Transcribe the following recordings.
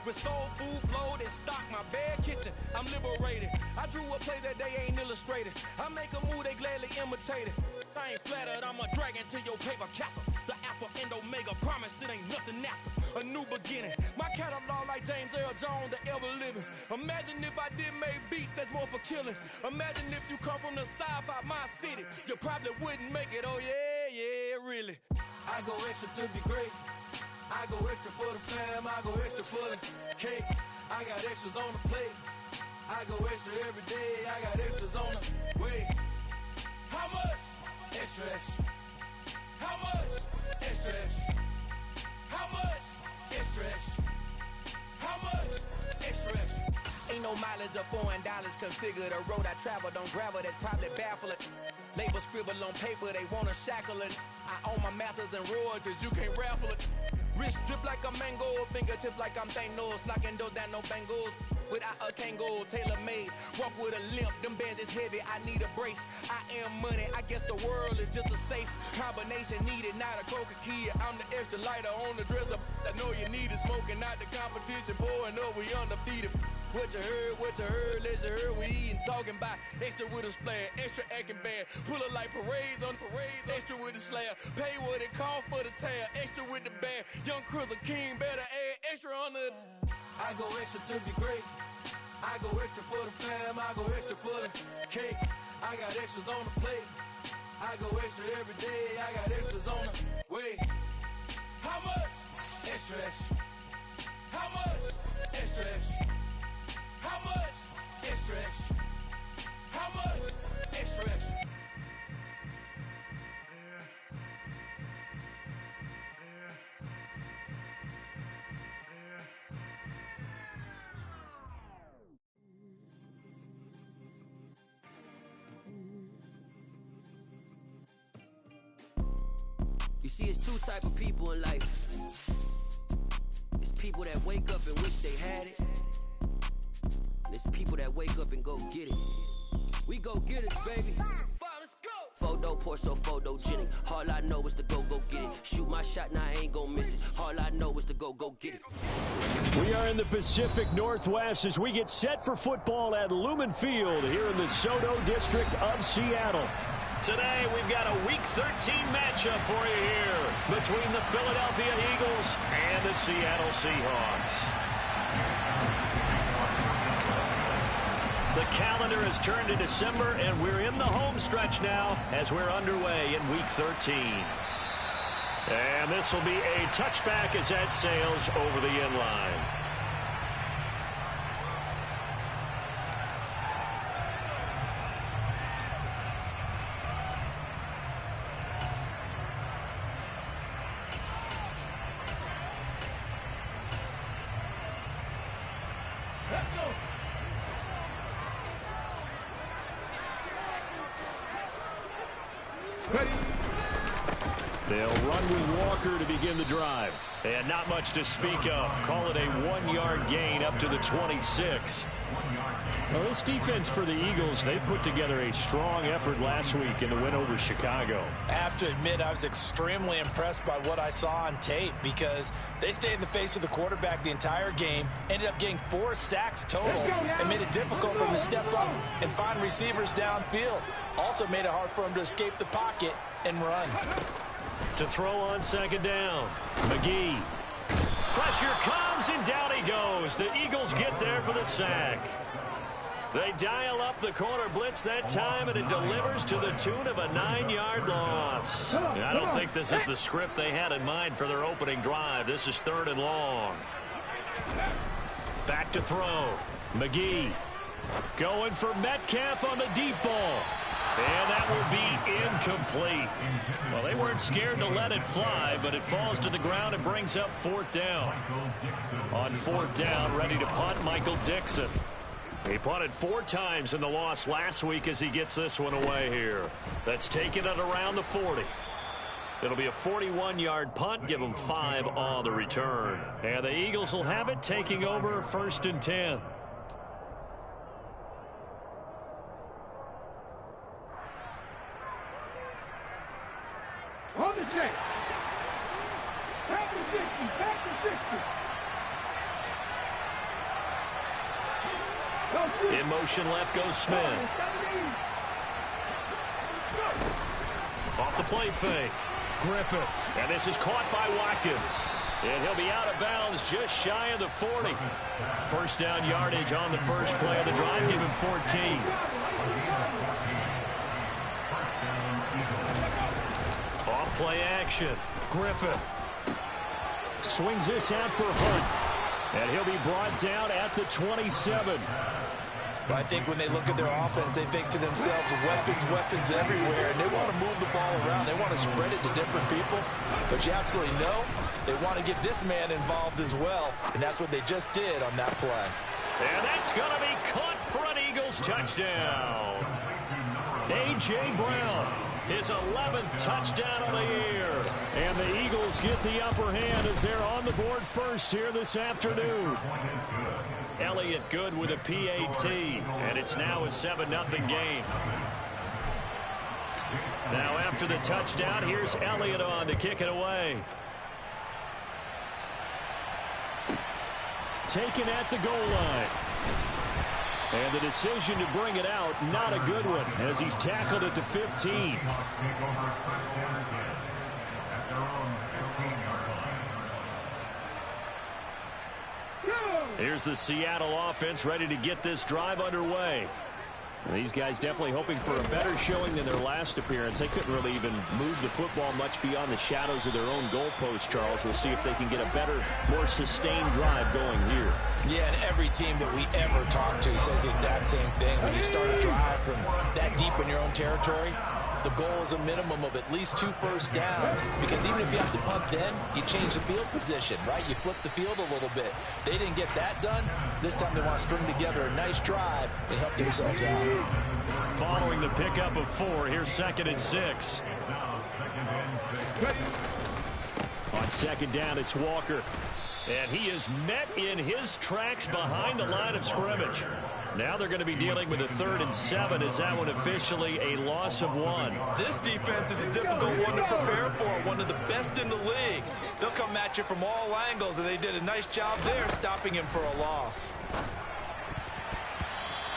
With soul food flowed and stock my bare kitchen, I'm liberated. I drew a play that they ain't illustrated. I make a move, they gladly imitate it. I ain't flattered, I'm a dragon to your paper castle. The Alpha and Omega, promise it ain't nothing after. A new beginning, my catalog like James Earl Jones, the ever living. Imagine if I did make beats, that's more for killing. Imagine if you come from the south out my city, you probably wouldn't make it, oh yeah, really. I go extra to be great. I go extra for the fam, I go extra for the cake. I got extras on the plate. I go extra every day, I got extras on the way. How much? Extra, extra. How much? Extra, extra. How much? Extra, extra. How much? Extra, extra. Ain't no mileage of $4 configure the road I travel. Don't gravel, that probably baffle it. Label scribble on paper, they wanna shackle it. I own my masters and royalties, you can't raffle it. Wrist drip like a mango, fingertips like I'm Thanos, knocking doors down, no bangles. Without a Kango, tailor-made, walk with a limp, them bands is heavy, I need a brace. I am money, I guess the world is just a safe combination needed, not a coca key. I'm the extra lighter on the dresser, I know you need it, smoking out the competition, pouring up, we undefeated. What you heard, let you heard, we eatin', talking about extra with a splash, extra acting bad, pull it like parades on parades, extra with the slab, pay what it cost for the tab, extra with the band, young Crizzle King, better add extra on the... I go extra to be great, I go extra for the fam, I go extra for the cake, I got extras on the plate, I go extra every day, I got extras on the way. How much? Extra, extra. How much? Extra, extra. How much? Extra, extra. How much? Extra, extra. You see, it's two type of people in life. It's people that wake up and wish they had it. And it's people that wake up and go get it. We go get it, baby. Let's go. Photo poor, so photogenic. All I know is to go get it. Shoot my shot, now I ain't gon' miss it. All I know is to go get it. We are in the Pacific Northwest as we get set for football at Lumen Field here in the Soto District of Seattle. Today, we've got a Week 13 matchup for you here between the Philadelphia Eagles and the Seattle Seahawks. The calendar has turned to December, and we're in the home stretch now as we're underway in Week 13. And this will be a touchback as that sails over the end line. They'll run with Walker to begin the drive. And not much to speak of. Call it a 1-yard gain up to the 26. Well, this defense for the Eagles, they put together a strong effort last week in the win over Chicago. I have to admit, I was extremely impressed by what I saw on tape because they stayed in the face of the quarterback the entire game, ended up getting 4 sacks total, and made it difficult for him to step up and find receivers downfield. Also made it hard for him to escape the pocket and run. To throw on second down, McGee. Pressure comes, and down he goes. The Eagles get there for the sack. They dial up the corner blitz that time, and it delivers to the tune of a 9-yard loss. I don't think this is the script they had in mind for their opening drive. This is 3rd and long. Back to throw. McGee going for Metcalf on the deep ball. And that will be incomplete. Well, they weren't scared to let it fly, but it falls to the ground and brings up 4th down. On 4th down, ready to punt, Michael Dixon. He punted 4 times in the loss last week as he gets this one away here. That's taken it around the 40. It'll be a 41-yard punt, give them 5 on the return. And the Eagles will have it, taking over 1st and 10. On the check. Back to 60. Back to 60. In motion left goes Smith. Off the play fake. Griffith. And this is caught by Watkins. And he'll be out of bounds just shy of the 40. First down yardage on the first play of the drive. Give him 14. Off play action. Griffith. Swings this out for Hunt. And he'll be brought down at the 27. But I think when they look at their offense, they think to themselves, weapons everywhere, and they want to move the ball around. They want to spread it to different people. But you absolutely know they want to get this man involved as well, and that's what they just did on that play. And that's going to be caught for an Eagles touchdown. A.J. Brown, his 11th touchdown of the year. And the Eagles get the upper hand as they're on the board first here this afternoon. Elliott good with a PAT, and it's now a 7-0 game. Now after the touchdown, here's Elliott on to kick it away. Taken at the goal line. And the decision to bring it out, not a good one, as he's tackled at the 15. Here's the Seattle offense ready to get this drive underway. And these guys definitely hoping for a better showing than their last appearance. They couldn't really even move the football much beyond the shadows of their own goalpost, Charles. We'll see if they can get a better, more sustained drive going here. Yeah, and every team that we ever talk to says the exact same thing. When you start a drive from that deep in your own territory, the goal is a minimum of at least 2 first downs, because even if you have to punt then, you change the field position, right? You flip the field a little bit. They didn't get that done. This time they want to string together a nice drive and help themselves out. Following the pickup of 4, here's 2nd and 6. On 2nd down, it's Walker. And he is met in his tracks behind the line of scrimmage. Now they're going to be dealing with a 3rd and 7. Is that one officially a loss of 1? This defense is a difficult one to prepare for, one of the best in the league. They'll come at you from all angles, and they did a nice job there stopping him for a loss.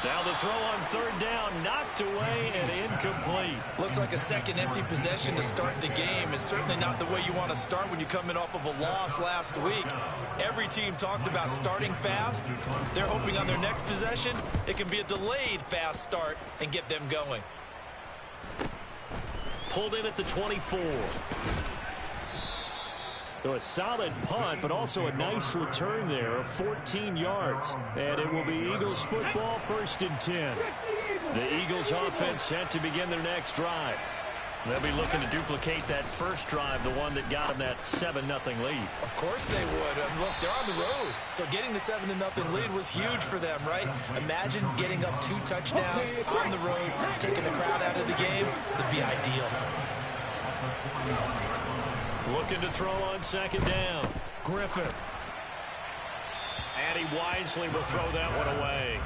Now the throw on 3rd down, knocked away and incomplete. Looks like a second empty possession to start the game, and certainly not the way you want to start when you're coming off of a loss last week. Every team talks about starting fast. They're hoping on their next possession it can be a delayed fast start and get them going. Pulled in at the 24. So a solid punt, but also a nice return there of 14 yards. And it will be Eagles football, 1st and 10. The Eagles offense set to begin their next drive. They'll be looking to duplicate that first drive, the one that got them that 7-0 lead. Of course they would. Look, they're on the road. So getting the 7-0 lead was huge for them, right? Imagine getting up 2 touchdowns on the road, taking the crowd out of the game. Would be ideal. Looking to throw on 2nd down. Griffith. And he wisely will throw that one away.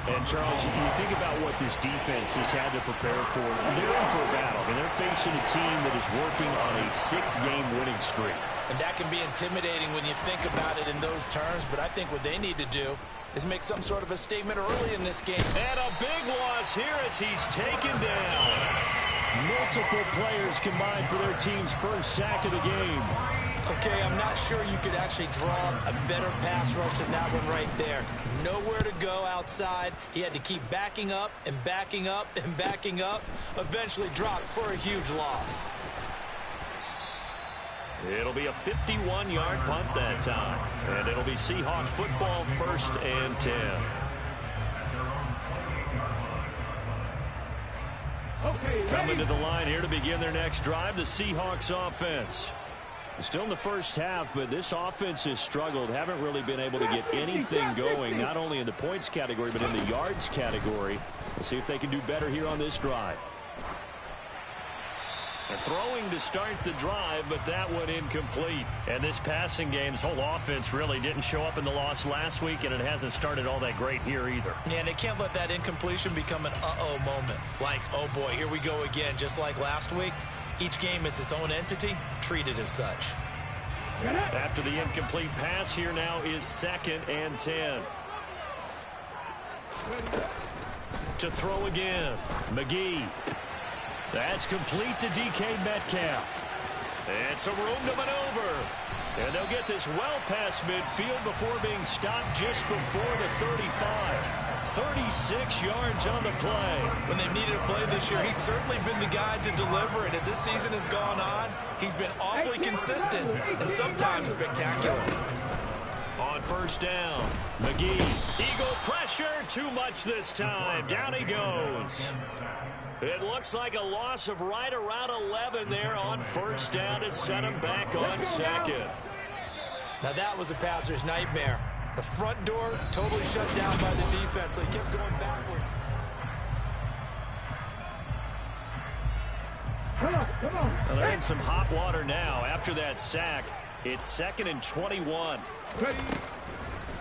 And, Charles, you think about what this defense has had to prepare for. They're in for a battle. I mean, they're facing a team that is working on a 6-game winning streak. And that can be intimidating when you think about it in those terms. But I think what they need to do is make some sort of a statement early in this game. And a big loss here as he's taken down. Multiple players combined for their team's first sack of the game. Okay, I'm not sure you could actually draw a better pass rush than that one right there. Nowhere to go outside. He had to keep backing up and backing up and backing up. Eventually dropped for a huge loss. It'll be a 51-yard punt that time. And it'll be Seahawk football, 1st and 10. Coming to the line here to begin their next drive, the Seahawks offense. Still in the first half, but this offense has struggled. Haven't really been able to get anything going, not only in the points category, but in the yards category. We'll see if they can do better here on this drive. They're throwing to start the drive, but that one incomplete. And this passing game's whole offense really didn't show up in the loss last week, and it hasn't started all that great here either. Yeah, and they can't let that incompletion become an uh-oh moment. Like, oh boy, here we go again, just like last week. Each game is its own entity, treated as such. After the incomplete pass, here now is 2nd and 10. To throw again, McGee. That's complete to DK Metcalf. And some room to maneuver. And they'll get this well past midfield before being stopped just before the 35. 36 yards on the play. When they've needed a play this year, he's certainly been the guy to deliver it. As this season has gone on, he's been awfully consistent and sometimes spectacular. On first down, McGee. Eagle pressure, too much this time. Down he goes. It looks like a loss of right around 11 there on first down to set him back on second. Now that was a passer's nightmare. The front door totally shut down by the defense, so he kept going backwards. Well, they're in some hot water now after that sack. It's 2nd and 21.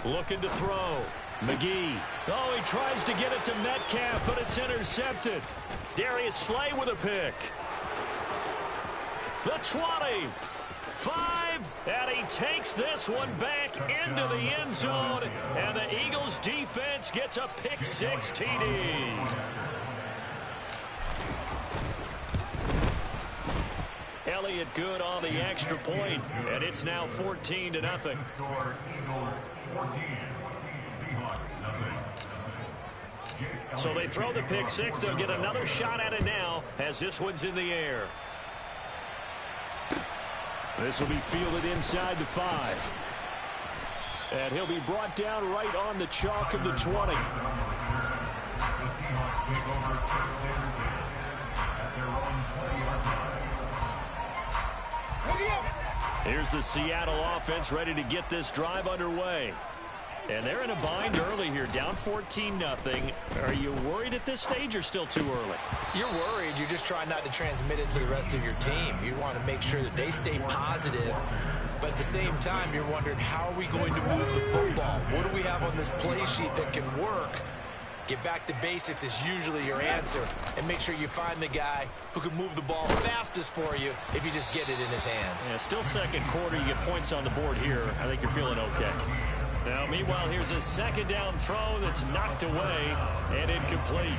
Looking to throw. McGee. Oh, he tries to get it to Metcalf, but it's intercepted. Darius Slay with a pick. The 20. 5, and he takes this one back into the end zone, and the Eagles defense gets a pick 6 TD. Elliott good on the extra point, and it's now 14-0. So they throw the pick 6. They'll get another shot at it now as this one's in the air. This will be fielded inside the 5. And he'll be brought down right on the chalk of the 20. Here's the Seattle offense ready to get this drive underway. And they're in a bind early here, down 14-0. Are you worried at this stage or still too early? You're worried. You're just trying not to transmit it to the rest of your team. You want to make sure that they stay positive. But at the same time, you're wondering, how are we going to move the football? What do we have on this play sheet that can work? Get back to basics is usually your answer. And make sure you find the guy who can move the ball fastest for you if you just get it in his hands. Yeah, still second quarter. You get points on the board here. I think you're feeling okay. Now, meanwhile, here's a second down throw that's knocked away and incomplete.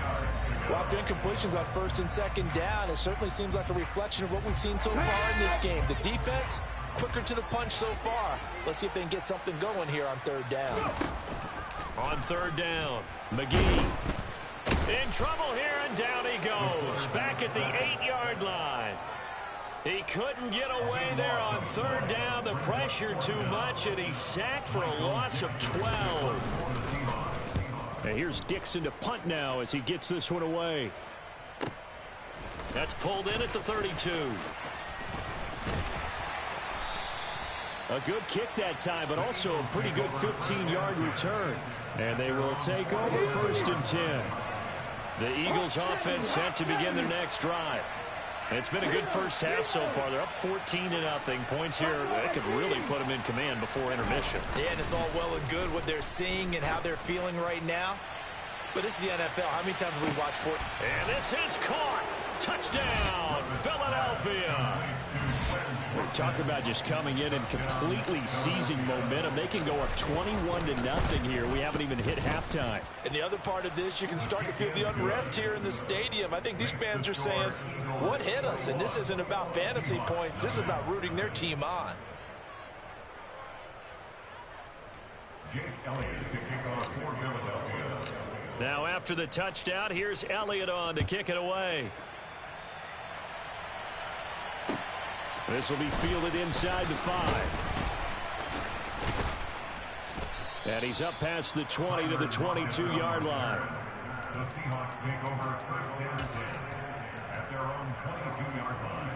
Well, after incompletions on first and second down, it certainly seems like a reflection of what we've seen so far in this game. The defense, quicker to the punch so far. Let's see if they can get something going here on third down. On third down, McGee in trouble here, and down he goes. Back at the 8-yard line. He couldn't get away there on third down. The pressure too much, and he's sacked for a loss of 12. And here's Dixon to punt now as he gets this one away. That's pulled in at the 32. A good kick that time, but also a pretty good 15-yard return. And they will take over first and 10. The Eagles offense set to begin their next drive. It's been a good first half so far. They're up 14-0. Points here that could really put them in command before intermission. Yeah, and it's all well and good what they're seeing and how they're feeling right now. But this is the NFL. How many times have we watched for it? And this is caught. Touchdown, Philadelphia. We're talking about just coming in and completely seizing momentum. They can go up 21-0 here. We haven't even hit halftime. And the other part of this, you can start to feel the unrest here in the stadium. I think these fans are saying, what hit us? And this isn't about fantasy points. This is about rooting their team on. Now after the touchdown, here's Elliott on to kick it away. This will be fielded inside the 5. And he's up past the 20 to the 22-yard line. The Seahawks take over first and 10 at their own 22-yard line.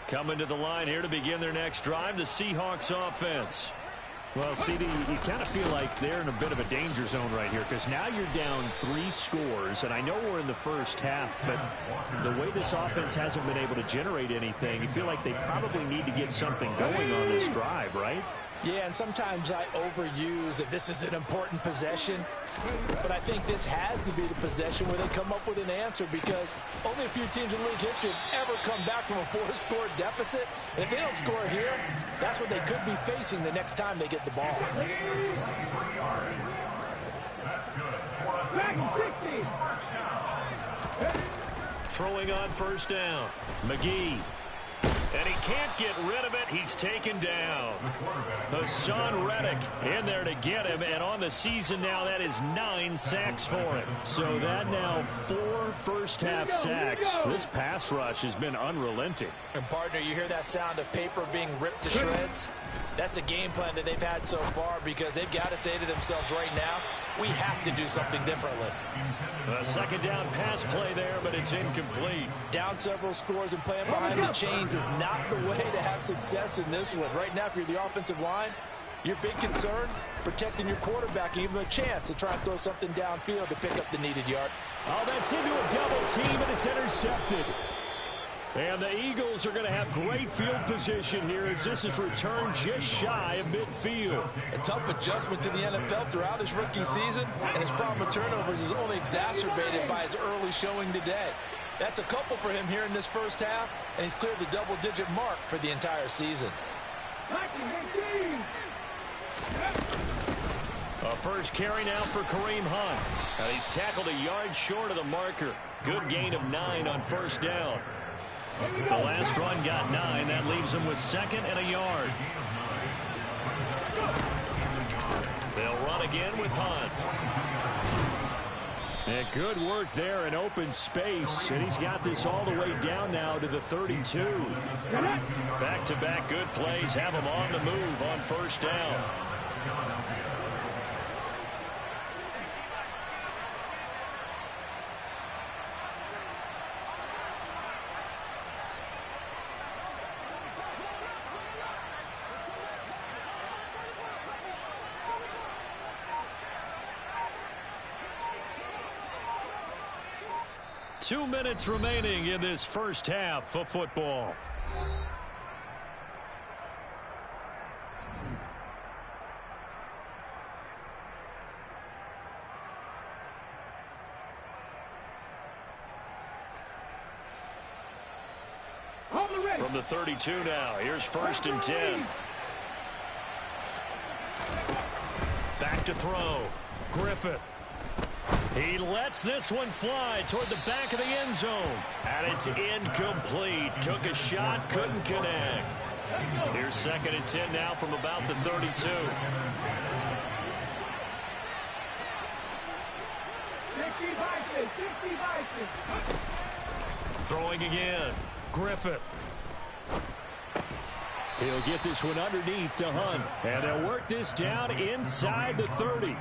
Coming to the line here to begin their next drive, the Seahawks offense. Well, CD, you kind of feel like they're in a bit of a danger zone right here because now you're down 3 scores, and I know we're in the first half, but the way this offense hasn't been able to generate anything, you feel like they probably need to get something going on this drive, right? Yeah, and sometimes I overuse that this is an important possession, but I think this has to be the possession where they come up with an answer, because only a few teams in league history have ever come back from a 4-score deficit. And if they don't score here, that's what they could be facing the next time they get the ball. Throwing on first down. McGee. And he can't get rid of it. He's taken down. Hassan Reddick in there to get him. And on the season now, that is 9 sacks for him. So that now 4 first-half sacks. This pass rush has been unrelenting. And, partner, you hear that sound of paper being ripped to shreds? That's the game plan that they've had so far, because they've got to say to themselves right now, we have to do something differently. A second down pass play there, but it's incomplete. Down several scores and playing behind the chains is not the way to have success in this one. Right now, if you're the offensive line, your big concern, protecting your quarterback, and even a chance to try and throw something downfield to pick up the needed yard. Oh, that's into a double team, and it's intercepted. And the Eagles are going to have great field position here as this is returned just shy of midfield. A tough adjustment to the NFL throughout his rookie season, and his problem with turnovers is only exacerbated by his early showing today. That's a couple for him here in this first half, and he's cleared the double-digit mark for the entire season. A first carry now for Kareem Hunt. Now he's tackled a yard short of the marker. Good gain of 9 on first down. The last run got 9. That leaves him with 2nd and a yard. They'll run again with Hunt. And good work there in open space. And he's got this all the way down now to the 32. Back-to-back good plays have him on the move on first down. Two minutes remaining in this first half of football. From the 32 now, here's 1st and 10. Back to throw. Griffith. He lets this one fly toward the back of the end zone. And it's incomplete. Took a shot, couldn't connect. Here's 2nd and 10 now from about the 32. Throwing again. Griffith. He'll get this one underneath to Hunt. And they'll work this down inside the 30.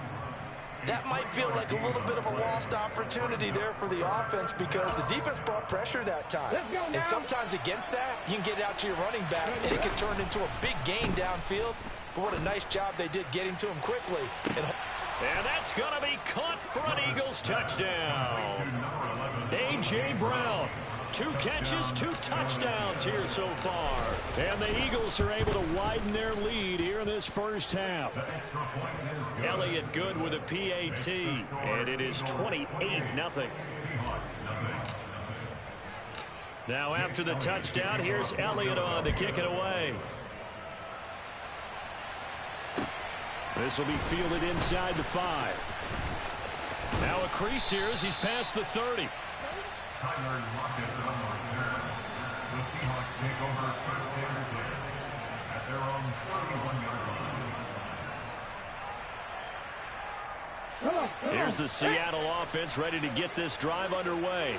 That might feel like a little bit of a lost opportunity there for the offense, because the defense brought pressure that time. And sometimes against that, you can get it out to your running back, and it can turn into a big gain downfield. But what a nice job they did getting to him quickly. And that's going to be caught for an Eagles touchdown. A.J. Brown. 2 catches, 2 touchdowns here so far. And the Eagles are able to widen their lead here in this first half. Elliott good with a PAT. And it is 28-0. Now after the touchdown, here's Elliott on to kick it away. This will be fielded inside the 5. Now a crease here as he's past the 30. The Seahawks take over 1st and 10 at their own 31-yard line. Here's the Seattle offense ready to get this drive underway.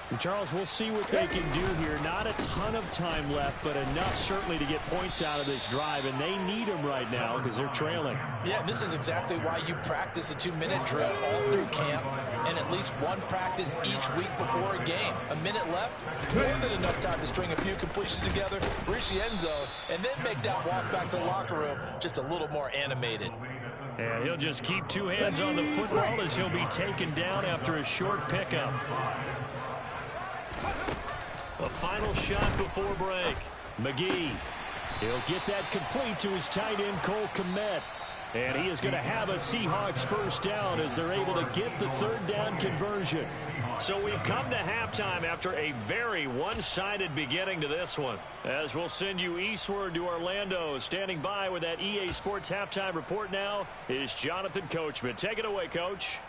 And Charles, we'll see what they can do here. Not a ton of time left, but enough certainly to get points out of this drive, and they need them right now because they're trailing. Yeah, this is exactly why you practice a 2-minute drill all through camp, and at least one practice each week before a game. A minute left, more than enough time to string a few completions together, reach the end zone, and then make that walk back to the locker room just a little more animated. And he'll just keep 2 hands on the football as he'll be taken down after a short pickup. A final shot before break. McGee. He'll get that complete to his tight end, Cole Kmet. And he is going to have a Seahawks first down as they're able to get the third down conversion. So we've come to halftime after a very one-sided beginning to this one. As we'll send you eastward to Orlando. Standing by with that EA Sports halftime report now is Jonathan Coachman. Take it away, Coach.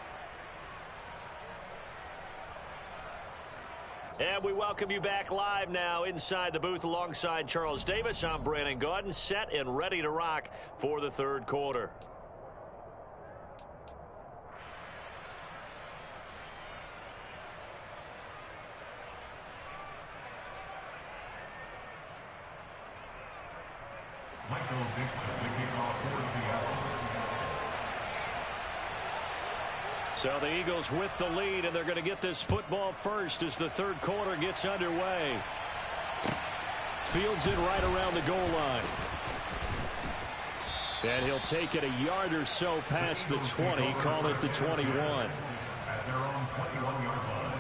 And we welcome you back live now inside the booth alongside Charles Davis. I'm Brandon Gaudin, set and ready to rock for the third quarter. Michael Dixon, the kickoff for Seattle. So the Eagles with the lead, and they're going to get this football first as the third quarter gets underway. Fields it right around the goal line. And he'll take it a yard or so past the 20, call it the 21. At their own 21-yard line.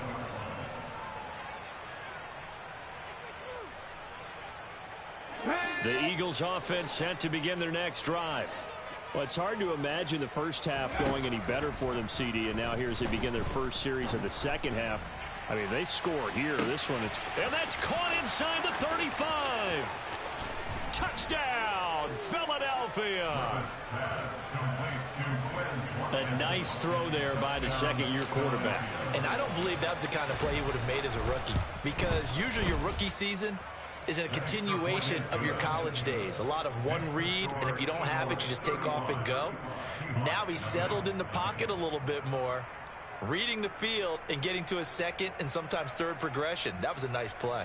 The Eagles offense set to begin their next drive. Well, it's hard to imagine the first half going any better for them, CD, and now here as they begin their first series of the second half. I mean, they score here. This one, and that's caught inside the 35. Touchdown, Philadelphia. A nice throw there by the second-year quarterback. And I don't believe that was the kind of play he would have made as a rookie, because usually your rookie season is a continuation of your college days. A lot of one read, and if you don't have it, you just take off and go. Now he's settled in the pocket a little bit more, reading the field and getting to a second and sometimes third progression. That was a nice play.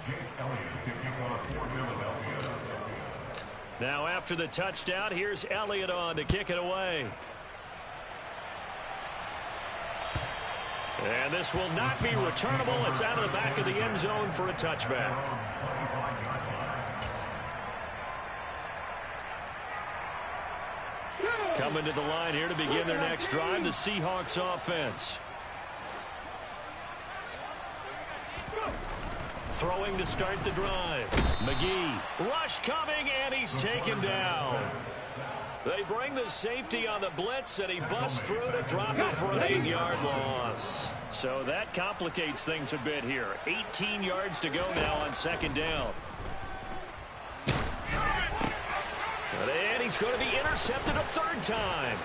Jake Elliott to kick off for Philadelphia. Now after the touchdown, here's Elliott on to kick it away. And this will not be returnable. It's out of the back of the end zone for a touchback. Coming to the line here to begin their next drive, the Seahawks offense. Throwing to start the drive. McGee. Rush coming, and he's taken down. They bring the safety on the blitz, and he busts through to drop it for an 8-yard loss. So that complicates things a bit here. 18 yards to go now on second down. And he's going to be intercepted a third time.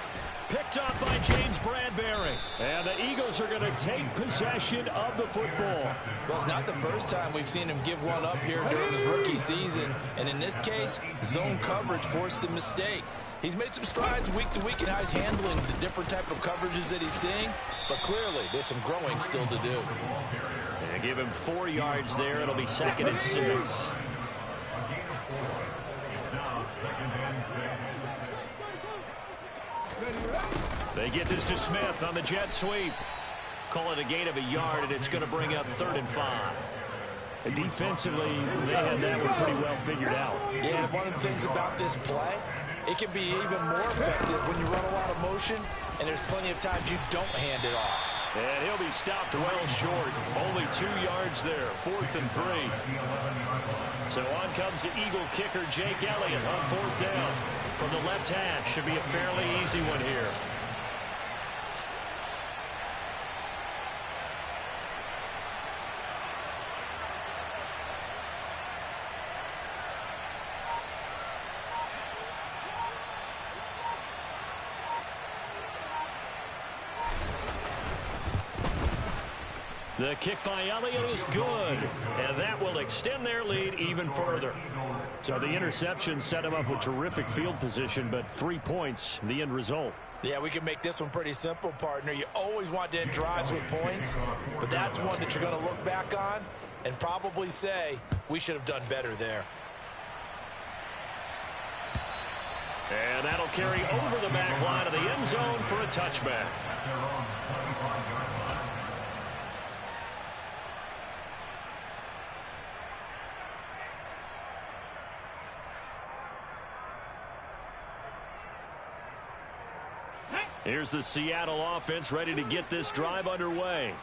Picked off by James Bradbury. And the Eagles are going to take possession of the football. Well, it's not the first time we've seen him give one up here during his rookie season. And in this case, zone coverage forced the mistake. He's made some strides week to week in how he's handling the different type of coverages that he's seeing. But clearly, there's some growing still to do. And give him 4 yards there. It'll be 2nd and 6. They get this to Smith on the jet sweep. Call it a gain of a yard, and it's going to bring up 3rd and 5. And defensively, they had that one pretty well figured out. Yeah, one of the things about this play, it can be even more effective when you run a lot of motion, and there's plenty of times you don't hand it off. And he'll be stopped well short. Only 2 yards there, 4th and 3. So on comes the Eagle kicker, Jake Elliott, on 4th down. From the left hash, should be a fairly easy one here. The kick by Elliott is good, and that will extend their lead even further. So the interception set him up with terrific field position, but 3 points, the end result. Yeah, we can make this one pretty simple, partner. You always want to end drives with points, but that's one that you're going to look back on and probably say, we should have done better there. And that'll carry over the back line of the end zone for a touchback. Here's the Seattle offense ready to get this drive underway.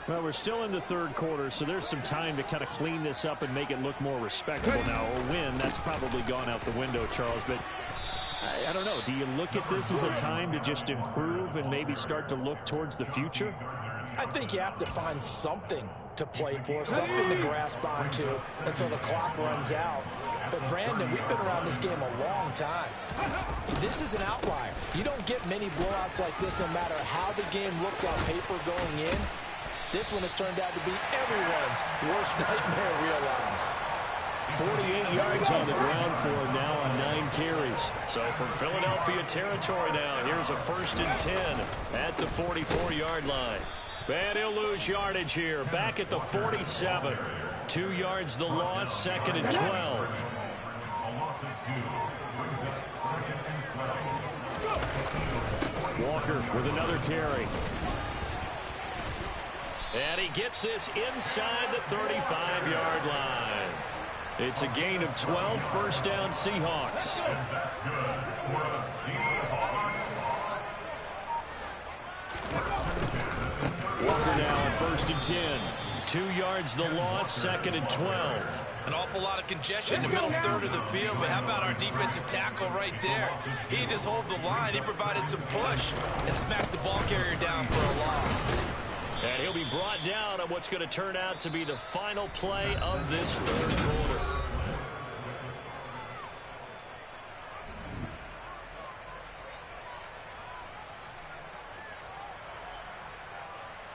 Well, we're still in the third quarter, so there's some time to kind of clean this up and make it look more respectable now. A win, that's probably gone out the window, Charles. But I don't know. Do you look at this as a time to just improve and maybe start to look towards the future? I think you have to find something to play for, something to grasp onto until the clock runs out. But, Brandon, we've been around this game a long time. This is an outlier. You don't get many blowouts like this no matter how the game looks on paper going in. This one has turned out to be everyone's worst nightmare realized. 48 yards on the ground for him now on 9 carries. So from Philadelphia territory now, here's a 1st and 10 at the 44-yard line. And he'll lose yardage here, back at the 47. 2 yards the loss, 2nd and 12. Walker with another carry. And he gets this inside the 35-yard line. It's a gain of 12, 1st down Seahawks. Walker now on 1st and 10. 2 yards the loss, 2nd and 12. An awful lot of congestion in the middle third of the field, but how about our defensive tackle right there? He didn't just hold the line, he provided some push and smacked the ball carrier down for a loss. And he'll be brought down on what's going to turn out to be the final play of this third quarter.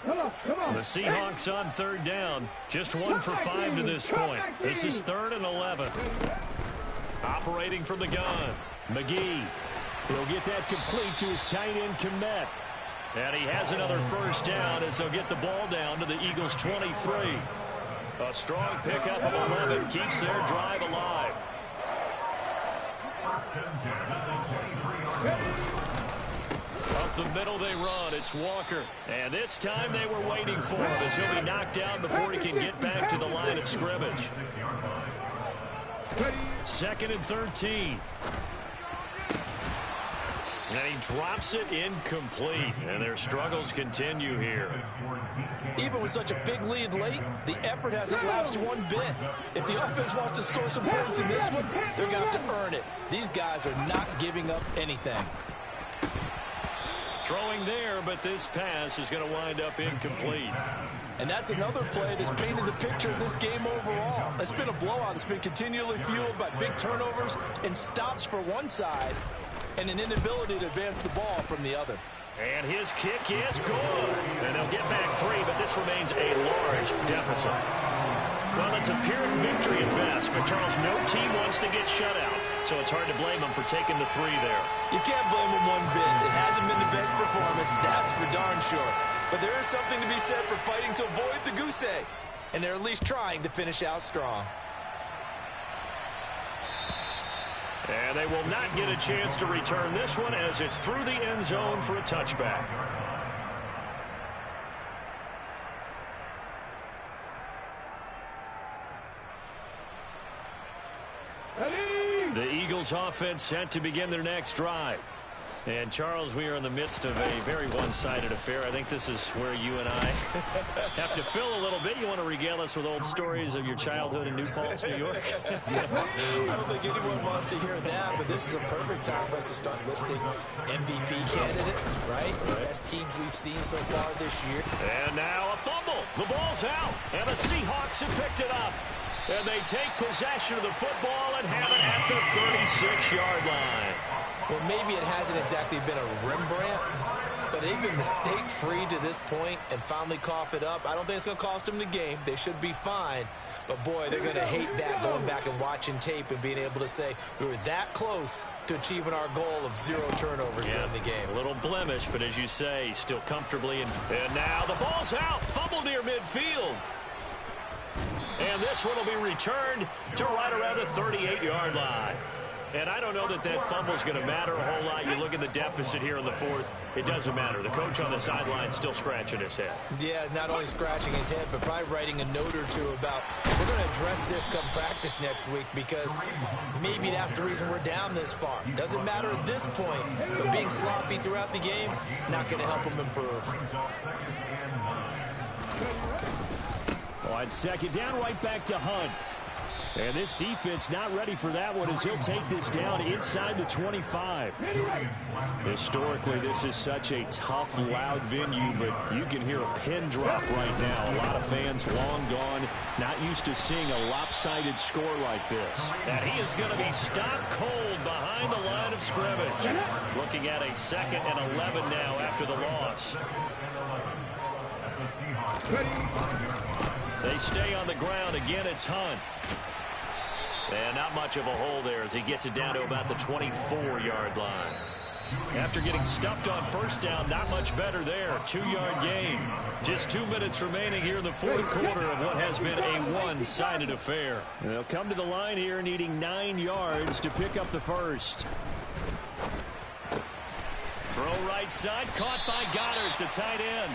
The Seahawks on 3rd down. Just 1 for 5 to this point. This is 3rd and 11. Operating from the gun. McGee. He'll get that complete to his tight end, Komet. And he has another 1st down as they'll get the ball down to the Eagles' 23. A strong pickup of 11 keeps their drive alive. Up the middle they run. It's Walker. And this time they were waiting for him as he'll be knocked down before he can get back to the line of scrimmage. 2nd and 13. And he drops it incomplete. And their struggles continue here. Even with such a big lead late, the effort hasn't lapsed one bit. If the offense wants to score some points in this one, they're going to have to earn it. These guys are not giving up anything. Throwing there, but this pass is going to wind up incomplete. And that's another play that's painted the picture of this game overall. It's been a blowout. It's been continually fueled by big turnovers and stops for one side and an inability to advance the ball from the other. And his kick is good. And they'll get back 3, but this remains a large deficit. Well, it's a Pyrrhic victory at best, but Charles, no team wants to get shut out. So it's hard to blame them for taking the 3 there. You can't blame them one bit. It hasn't been the best performance, that's for darn sure. But there is something to be said for fighting to avoid the goose egg. And they're at least trying to finish out strong. And they will not get a chance to return this one as it's through the end zone for a touchback. The Eagles offense set to begin their next drive. And, Charles, we are in the midst of a very one-sided affair. I think this is where you and I have to fill a little bit. You want to regale us with old stories of your childhood in New Paltz, New York? I don't think anyone wants to hear that, but this is a perfect time for us to start listing MVP candidates, right? Best teams we've seen so far this year. And now a fumble. The ball's out, and the Seahawks have picked it up. And they take possession of the football and have it at the 36-yard line. Well, maybe it hasn't exactly been a Rembrandt, but they've been mistake-free to this point and finally cough it up. I don't think it's going to cost them the game. They should be fine. But, boy, they're going to hate that going back and watching tape and being able to say we were that close to achieving our goal of 0 turnovers during the game. A little blemish, but as you say, still comfortably. And now the ball's out. Fumble near midfield. And this one will be returned to right around the 38-yard line. And I don't know that that fumble is going to matter a whole lot. You look at the deficit here in the 4th. It doesn't matter. The coach on the sideline still scratching his head. Yeah, not only scratching his head, but probably writing a note or two about we're going to address this come practice next week because maybe that's the reason we're down this far. Doesn't matter at this point, but being sloppy throughout the game, not going to help them improve. On second down, right back to Hunt. And this defense not ready for that one as he'll take this down inside the 25. Historically, this is such a tough, loud venue, but you can hear a pin drop right now. A lot of fans long gone, not used to seeing a lopsided score like this. And he is going to be stopped cold behind the line of scrimmage. Looking at a 2nd and 11 now after the loss. They stay on the ground. Again, it's Hunt. And not much of a hole there as he gets it down to about the 24-yard line. After getting stuffed on first down, not much better there. 2-yard gain. Just 2 minutes remaining here in the fourth quarter of what has been a one-sided affair. They'll come to the line here needing 9 yards to pick up the first. Throw right side, caught by Goddard, the tight end.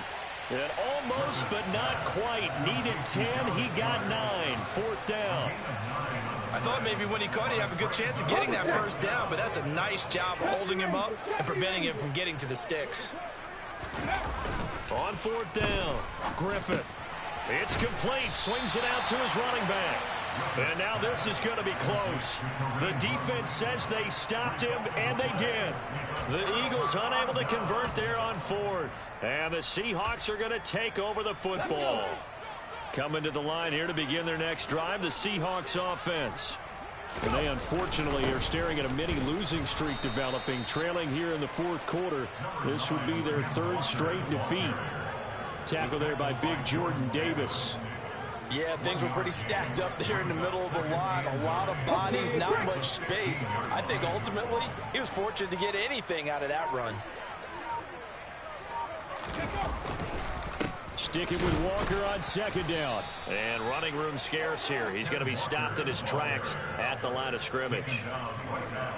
And almost but not quite. Needed 10, he got 9. 4th down. I thought maybe when he caught it, he'd have a good chance of getting that first down, but that's a nice job of holding him up and preventing him from getting to the sticks. On 4th down, Griffith. It's complete. Swings it out to his running back. And now this is going to be close. The defense says they stopped him, and they did. The Eagles unable to convert there on 4th. And the Seahawks are going to take over the football. Coming to the line here to begin their next drive, the Seahawks offense. And they unfortunately are staring at a mini losing streak developing, trailing here in the fourth quarter. This would be their 3rd straight defeat. Tackle there by Big Jordan Davis. Yeah, things were pretty stacked up there in the middle of the line. A lot of bodies, not much space. I think ultimately he was fortunate to get anything out of that run. Sticking with Walker on 2nd down. And running room scarce here. He's going to be stopped in his tracks at the line of scrimmage.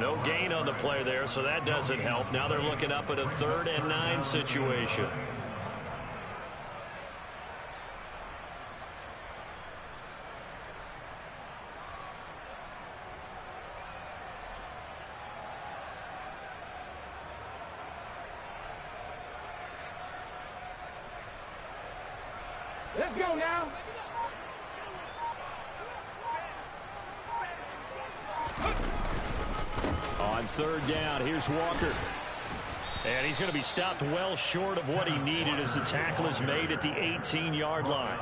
No gain on the play there, so that doesn't help. Now they're looking up at a 3rd and 9 situation. Let's go now. On 3rd down, here's Walker. And he's going to be stopped well short of what he needed as the tackle is made at the 18-yard line.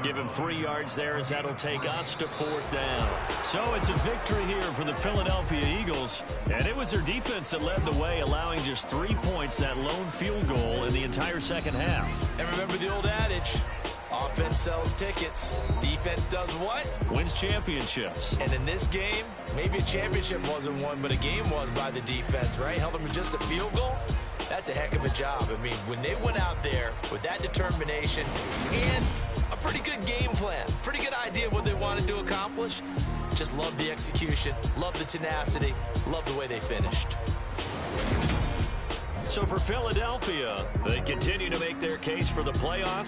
Give him 3 yards there as that'll take us to 4th down. So it's a victory here for the Philadelphia Eagles. And it was their defense that led the way, allowing just 3 points, that lone field goal in the entire second half. And remember the old adage, offense sells tickets. Defense does what? Wins championships. And in this game, maybe a championship wasn't won, but a game was by the defense, right? Held them to just a field goal. That's a heck of a job. I mean, when they went out there with that determination and a pretty good game plan, pretty good idea of what they wanted to accomplish, just love the execution, love the tenacity, love the way they finished. So for Philadelphia, they continue to make their case for the playoffs.